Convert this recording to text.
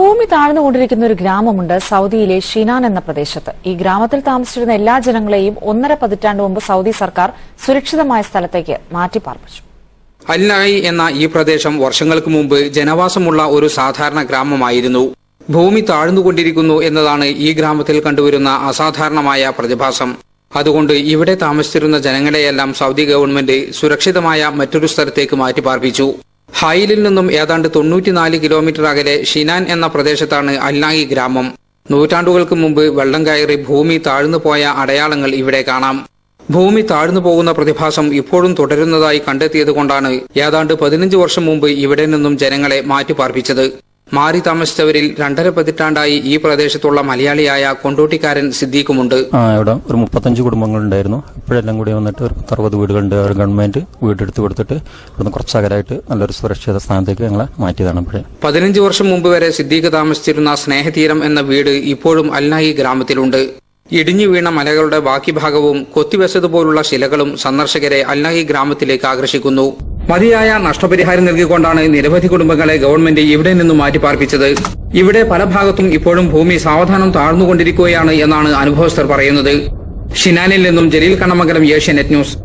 ഭൂമി താഴ്ന്നുകൊണ്ടിരിക്കുന്ന ഒരു ഗ്രാമമുണ്ട് സൌദിയിലെ ഷിനാൻ എന്ന പ്രദേശത്ത്. ഈ ഗ്രാമത്തിൽ താമസിച്ചിരുന്ന എല്ലാ ജനങ്ങളെയും 1.5 പതിറ്റാണ്ട് മുമ്പ് സൌദി സർക്കാർ സുരക്ഷിതമായ സ്ഥലത്തേക്ക് മാറ്റിപ്പാർപ്പിച്ചു. അൽ-നായി എന്ന ഈ പ്രദേശം വർഷങ്ങൾക്ക് മുമ്പ് ജനവാസമുള്ള ഒരു സാധാരണ ഗ്രാമമായിരുന്നു. ഭൂമി താഴ്ന്നുകൊണ്ടിരിക്കുന്നു എന്നതാണ് ഈ ഗ്രാമത്തിൽ കണ്ടുവരുന്ന അസാധാരണമായ പ്രതിഭാസം. അതുകൊണ്ട് ഇവിടെ താമസിച്ചിരുന്ന ജനങ്ങളെയെല്ലാം സൌദി ഗവൺമെന്റ് സുരക്ഷിതമായ മറ്റൊരു സ്ഥലത്തേക്ക് മാറ്റിപ്പാർപ്പിച്ചു. ഹൈലിൽ നിന്നും ഏതാണ്ട് 94 കിലോമീറ്റർ അകലെ ഷിനാൻ എന്ന പ്രദേശത്താണ് അൽ-നായി ഗ്രാമം. നൂറ്റാണ്ടുകൾക്ക് മുമ്പ് വെള്ളം കയറി ഭൂമി താഴ്ന്നു പോയ അടയാളങ്ങൾ ഇവിടെ കാണാം. ഭൂമി താഴ്ന്നു പോകുന്ന പ്രതിഭാസം ഇപ്പോഴും തുടരുന്നതായി കണ്ടെത്തിയതുകൊണ്ടാണ് ഏതാണ്ട് 15 വർഷം മുമ്പ് ഇവിടെ നിന്നും ജനങ്ങളെ മാറ്റിപ്പാർപ്പിച്ചത്. മാറി താമസിച്ചവരിൽ 2.5 പതിറ്റാണ്ടായി ഈ പ്രദേശത്തുള്ള മലയാളിയായ കൊണ്ടോട്ടിക്കാരൻ സിദ്ദീഖുമുണ്ട്. ഇവിടെ ഒരു 35 കുടുംബങ്ങളുണ്ടായിരുന്നു. ഇപ്പോഴെല്ലാം കൂടി വന്നിട്ട് ഒരു 60 വീടുകളുണ്ട്. ഒരു ഗവൺമെന്റ് വീടെടുത്ത് കൊടുത്തിട്ട് ഇവിടുന്ന് കുറച്ചകലായിട്ട് നല്ലൊരു സുരക്ഷിത സ്ഥാനത്തേക്ക് ഞങ്ങളെ മാറ്റിയതാണ്. 15 വർഷം മുമ്പ് വരെ സിദ്ദീഖ് താമസിച്ചിരുന്ന സ്നേഹതീരം എന്ന വീട് ഇപ്പോഴും അൽ-നായി ഗ്രാമത്തിലുണ്ട്. ഇടിഞ്ഞു വീണ മലകളുടെ ബാക്കി ഭാഗവും കൊത്തിവെച്ചതുപോലുള്ള ശിലകളും സന്ദർശകരെ അൽ-നായി ഗ്രാമത്തിലേക്ക് ആകർഷിക്കുന്നു. മതിയായ നഷ്ടപരിഹാരം നൽകിക്കൊണ്ടാണ് നിരവധി കുടുംബങ്ങളെ ഗവൺമെന്റ് ഇവിടെ നിന്നും മാറ്റിപ്പാർപ്പിച്ചത്. ഇവിടെ പല ഭാഗത്തും ഇപ്പോഴും ഭൂമി സാവധാനം താഴ്ന്നുകൊണ്ടിരിക്കുകയാണ് എന്നാണ് അനുഭവസ്ഥർ പറയുന്നത്. ഷിനാനിൽ നിന്നും ജലീൽ കണ്ണമംഗലം, ഏഷ്യാനെറ്റ് ന്യൂസ്.